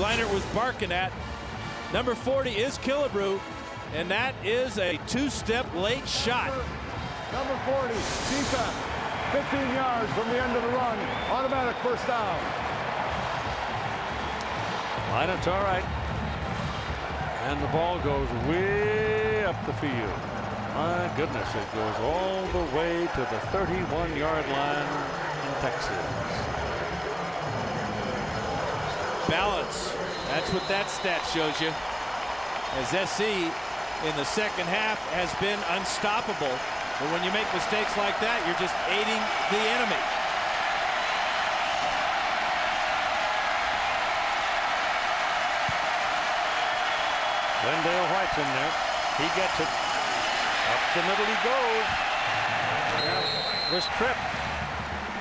Leinart was barking at. Number 40 is Killebrew, and that is a two-step late shot. Number 40, defense, 15 yards from the end of the run, automatic first down. Leinart's all right. And the ball goes way up the field. My goodness, it goes all the way to the 31-yard line in Texas. Balance. That's what that stat shows you. As SC in the second half has been unstoppable. But when you make mistakes like that, you're just aiding the enemy. Wendell White's in there. He gets it. Up the middle he goes. This trip.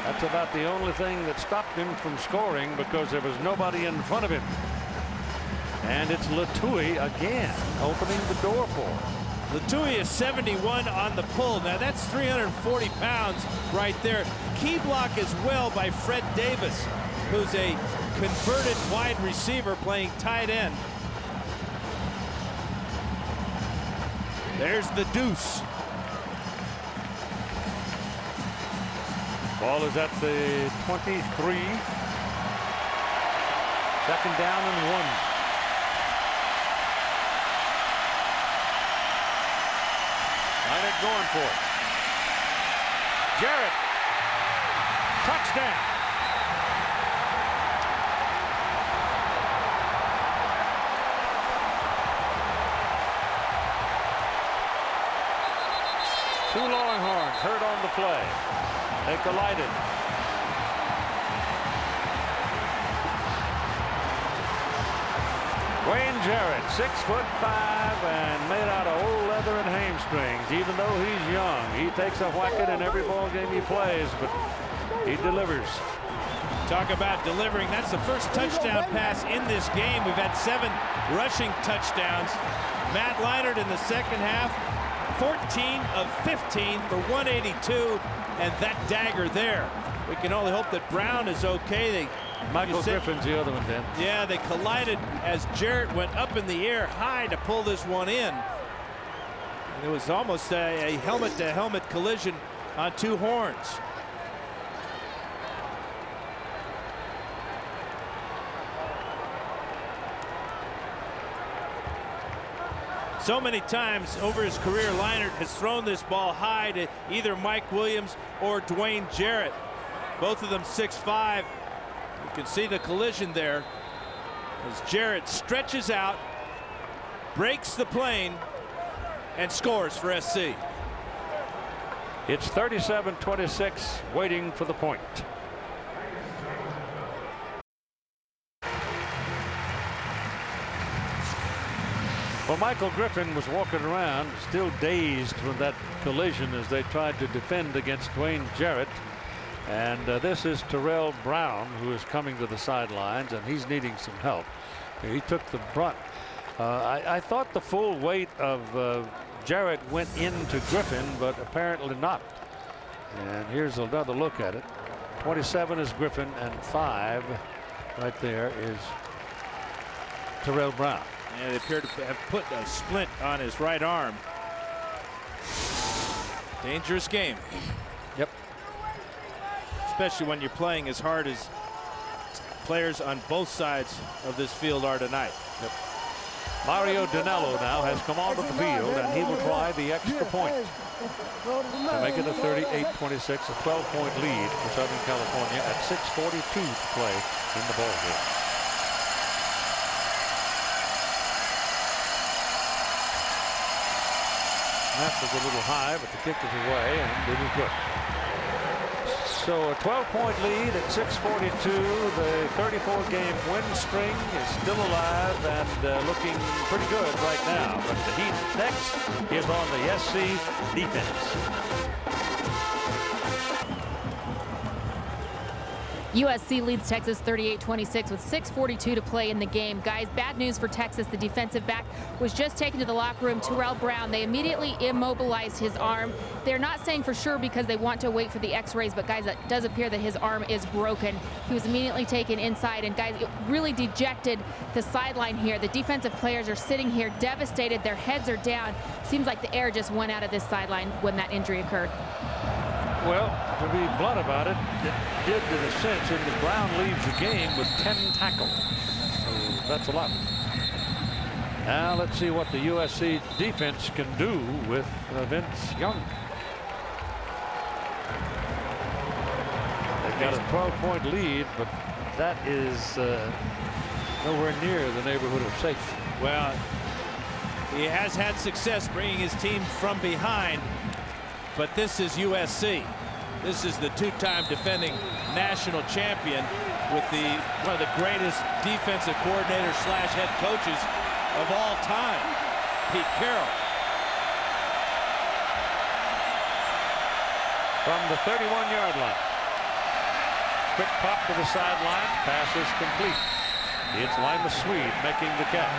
That's about the only thing that stopped him from scoring because there was nobody in front of him. And it's Latouille again opening the door for him. Latouille is 71 on the pull. Now that's 340 pounds right there. Key block as well by Fred Davis, who's a converted wide receiver playing tight end. There's the deuce. Ball is at the 23. Second down and 1. Leinart going for it. Jarrett. Touchdown. Two Longhorns hurt on the play. They collided. Dwayne Jarrett, 6'5" and made out of old leather and hamstrings. Even though he's young, he takes a whack-it in every ball game he plays, but he delivers. Talk about delivering. That's the first touchdown pass in this game. We've had 7 rushing touchdowns. Matt Leinart in the second half, 14 of 15 for 182, and that dagger there. We can only hope that Brown is okay. Michael Griffin's the other one, Dan. Yeah, they collided as Jarrett went up in the air high to pull this one in. And it was almost a helmet-to-helmet collision on 2 horns. So many times over his career, Leinart has thrown this ball high to either Mike Williams or Dwayne Jarrett. Both of them 6'5". You can see the collision there as Jarrett stretches out, breaks the plane, and scores for SC. It's 37-26, waiting for the point. Well, Michael Griffin was walking around still dazed from that collision as they tried to defend against Dwayne Jarrett. And this is Terrell Brown, who is coming to the sidelines, and he's needing some help. He took the brunt. I thought the full weight of Jarrett went into Griffin, but apparently not. And here's another look at it. 27 is Griffin, and 5 right there is Terrell Brown. And they appear to have put a splint on his right arm. Dangerous game. Yep. Especially when you're playing as hard as players on both sides of this field are tonight. Yep. Mario Danello now has come onto the field, and he will try the extra point to make it a 38-26, a 12-point lead for Southern California at 6:42 to play in the ball game. That was a little high, but the kick is away, and it is good. So a 12-point lead at 6:42. The 34-game win string is still alive and looking pretty good right now. But the heat next is on the SC defense. USC leads Texas 38-26 with 6:42 to play in the game. Guys, bad news for Texas. The defensive back was just taken to the locker room, Terrell Brown. They immediately immobilized his arm. They're not saying for sure because they want to wait for the x-rays, but guys, it does appear that his arm is broken. He was immediately taken inside, and guys, it really dejected the sideline here. The defensive players are sitting here devastated. Their heads are down. Seems like the air just went out of this sideline when that injury occurred. Well, to be blunt about it, it did in a sense, and the Brown leaves the game with 10 tackles. So that's a lot. Now let's see what the USC defense can do with Vince Young. They've got a 12-point lead, but that is nowhere near the neighborhood of safe. Well, he has had success bringing his team from behind. But this is USC. This is the two-time defending national champion with one of the greatest defensive coordinators / head coaches of all time, Pete Carroll. From the 31-yard line. Quick pop to the sideline. Pass is complete. It's Lima Swede making the catch.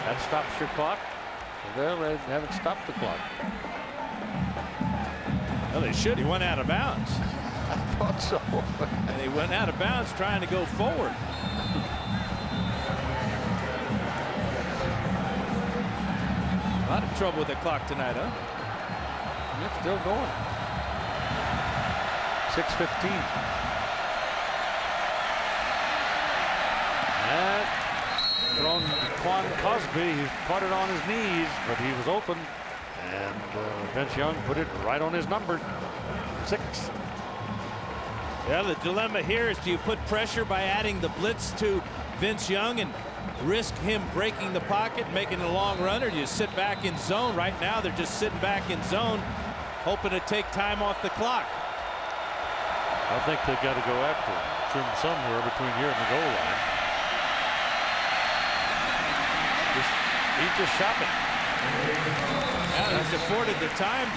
That stops your clock. Well, they haven't stopped the clock. Well, they should. He went out of bounds. I thought so. And he went out of bounds trying to go forward. A lot of trouble with the clock tonight, huh? It's still going. 6:15. And thrown Quan Cosby. He caught it on his knees, but he was open. And Vince Young put it right on his number, 6. Yeah, the dilemma here is, do you put pressure by adding the blitz to Vince Young and risk him breaking the pocket, making a long run, or do you sit back in zone? Right now, they're just sitting back in zone, hoping to take time off the clock. I think they've got to go after him from somewhere between here and the goal line. He's just shopping. Yeah, he's afforded the time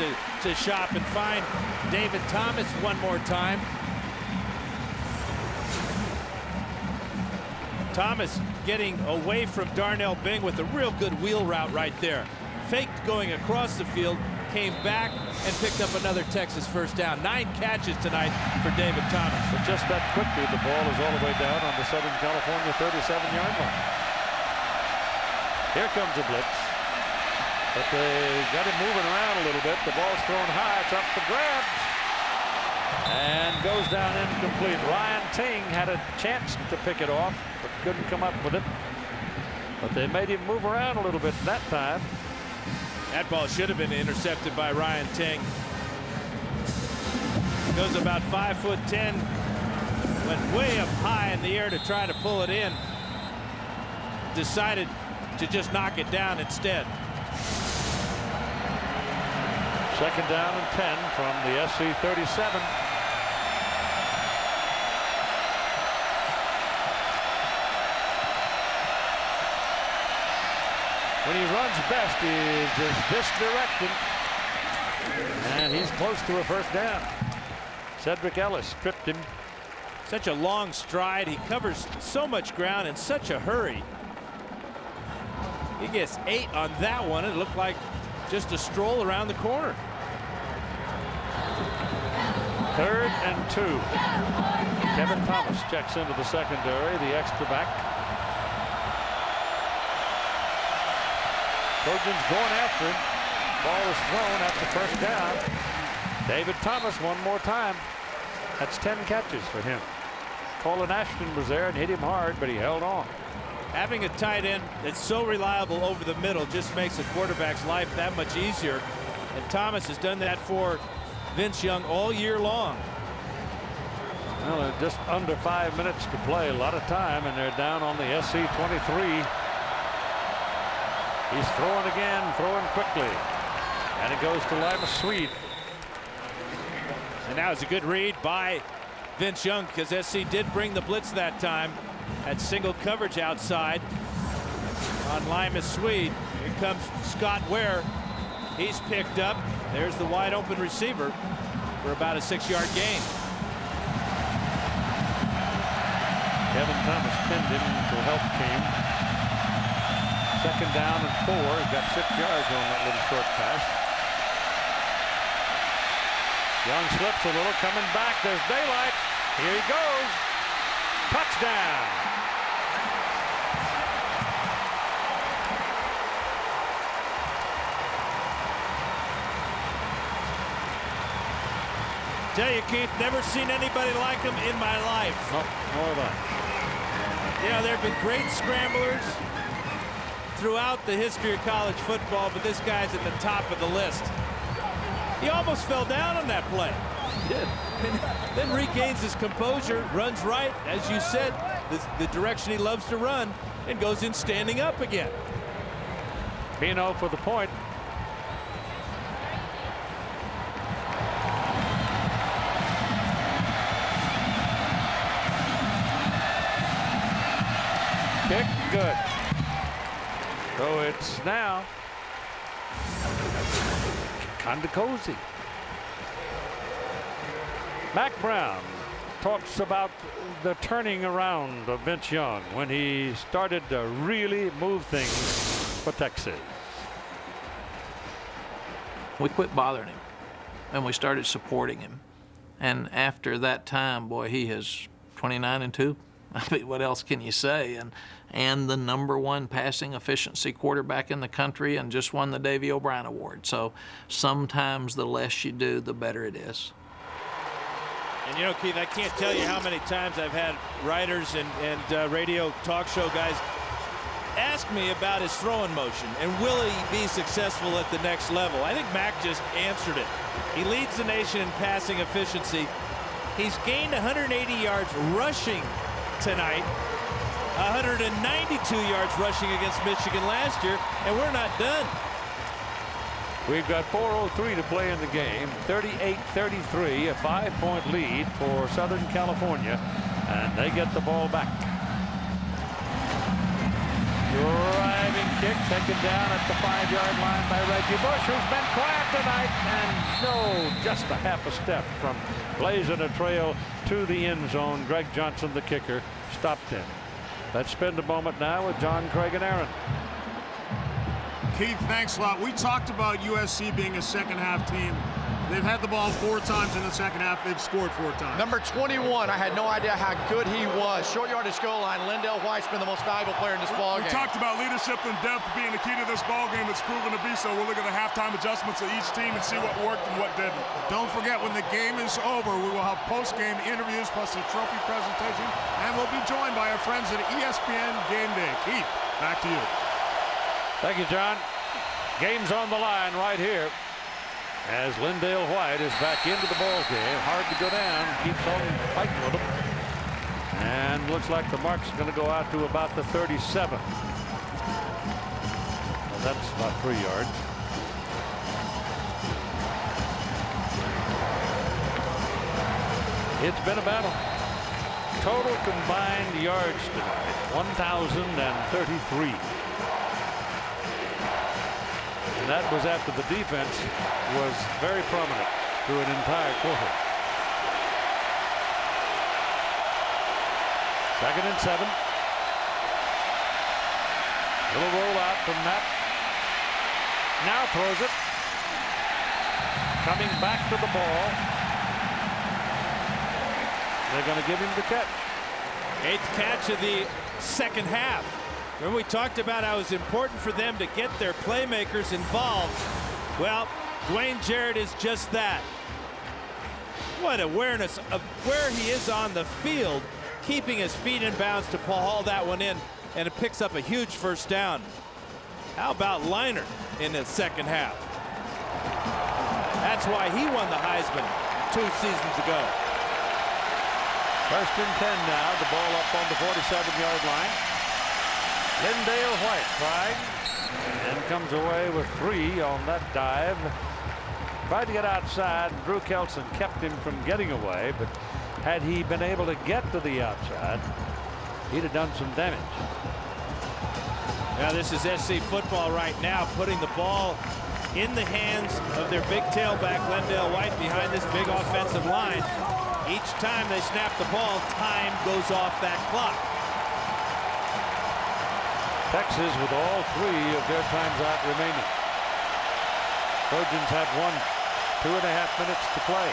to shop and find David Thomas one more time. Thomas getting away from Darnell Bing with a real good wheel route right there. Faked going across the field, came back and picked up another Texas first down. 9 catches tonight for David Thomas. But just that quickly, the ball is all the way down on the Southern California 37-yard line. Here comes a blitz. But they got him moving around a little bit. The ball's thrown high. It's up for grabs. And goes down incomplete. Ryan Ting had a chance to pick it off, but couldn't come up with it. But they made him move around a little bit that time. That ball should have been intercepted by Ryan Ting. Goes about 5'10". Went way up high in the air to try to pull it in. Decided to just knock it down instead. 2nd down and 10 from the SC 37. When he runs best, he is just this direction. And he's close to a first down. Cedric Ellis tripped him. Such a long stride. He covers so much ground in such a hurry. He gets 8 on that one. It looked like just a stroll around the corner. 3rd and 2. Kevin Thomas checks into the secondary, the extra back. Trojans going after him. Ball is thrown at the first down. David Thomas one more time. That's 10 catches for him. Colin Ashton was there and hit him hard, but he held on. Having a tight end that's so reliable over the middle just makes a quarterback's life that much easier. And Thomas has done that for Vince Young all year long. Well, just under 5 minutes to play, a lot of time, and they're down on the SC 23. He's throwing again, throwing quickly, and it goes to Lima Swede. And now it's a good read by Vince Young, because SC did bring the blitz that time. Had single coverage outside on Lima Swede. Here comes Scott Ware. He's picked up. There's the wide open receiver for about a 6-yard gain. Kevin Thomas pinned him until help came. 2nd down and 4. He got 6 yards on that little short pass. Young slips a little, coming back. There's daylight. Here he goes. Touchdown. Tell you, Keith, never seen anybody like him in my life. Oh, more than. You know, there have been great scramblers throughout the history of college football, but this guy's at the top of the list. He almost fell down on that play. He did. Then regains his composure, runs right, as you said, the direction he loves to run, and goes in standing up again. Bino for the point. Kick, good. So it's now kind of cozy. Mack Brown talks about the turning around of Vince Young when he started to really move things for Texas. We quit bothering him and we started supporting him. And after that time, boy, he is 29-2. I mean, what else can you say? And the #1 passing efficiency quarterback in the country, and just won the Davy O'Brien Award. So sometimes the less you do, the better it is. And you know, Keith, I can't tell you how many times I've had writers and radio talk show guys ask me about his throwing motion and will he be successful at the next level. I think Mack just answered it. He leads the nation in passing efficiency. He's gained 180 yards rushing tonight, 192 yards rushing against Michigan last year, and we're not done. We've got 4:03 to play in the game. 38-33, a 5-point lead for Southern California, and they get the ball back. Driving kick taken down at the 5-yard line by Reggie Bush, who's been quiet tonight, and just a half a step from blazing a trail to the end zone. Greg Johnson, the kicker, stopped him. Let's spend a moment now with John, Craig, and Aaron. Keith, thanks a lot. We talked about USC being a second-half team. They've had the ball 4 times in the second half. They've scored 4 times. Number 21, I had no idea how good he was. Short yardage goal line. Lindell White's been the most valuable player in this ball game. We talked about leadership and depth being the key to this ball game. It's proven to be so. We'll look at the halftime adjustments of each team and see what worked and what didn't. Don't forget, when the game is over, we will have post-game interviews plus a trophy presentation, and we'll be joined by our friends at ESPN Game Day. Keith, back to you. Thank you, John. Game's on the line right here as Lindale White is back into the ball game. Hard to go down. Keeps on fighting with him. And looks like the mark's going to go out to about the 37. Well, that's about 3 yards. It's been a battle. Total combined yards tonight, 1,033. And that was after the defense was very prominent through an entire quarter. 2nd and 7. Little roll out from Matt. Now throws it. Coming back to the ball. They're going to give him the catch. 8th catch of the second half. Remember, we talked about how it was important for them to get their playmakers involved. Well, Dwayne Jarrett is just that. What awareness of where he is on the field, keeping his feet in bounds to haul that one in, and it picks up a huge first down. How about Leinart in the second half? That's why he won the Heisman 2 seasons ago. 1st and 10 now. The ball up on the 47-yard line. Lindale White trying and comes away with 3 on that dive. Tried to get outside. Drew Kelson kept him from getting away, but had he been able to get to the outside, he'd have done some damage. Now this is SC football right now, putting the ball in the hands of their big tailback, Lindale White, behind this big offensive line. Each time they snap the ball, time goes off that clock. Texas with all 3 of their times out remaining. Trojans have 2.5 minutes to play.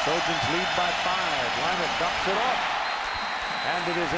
Trojans lead by 5. Liner dumps it off. And it is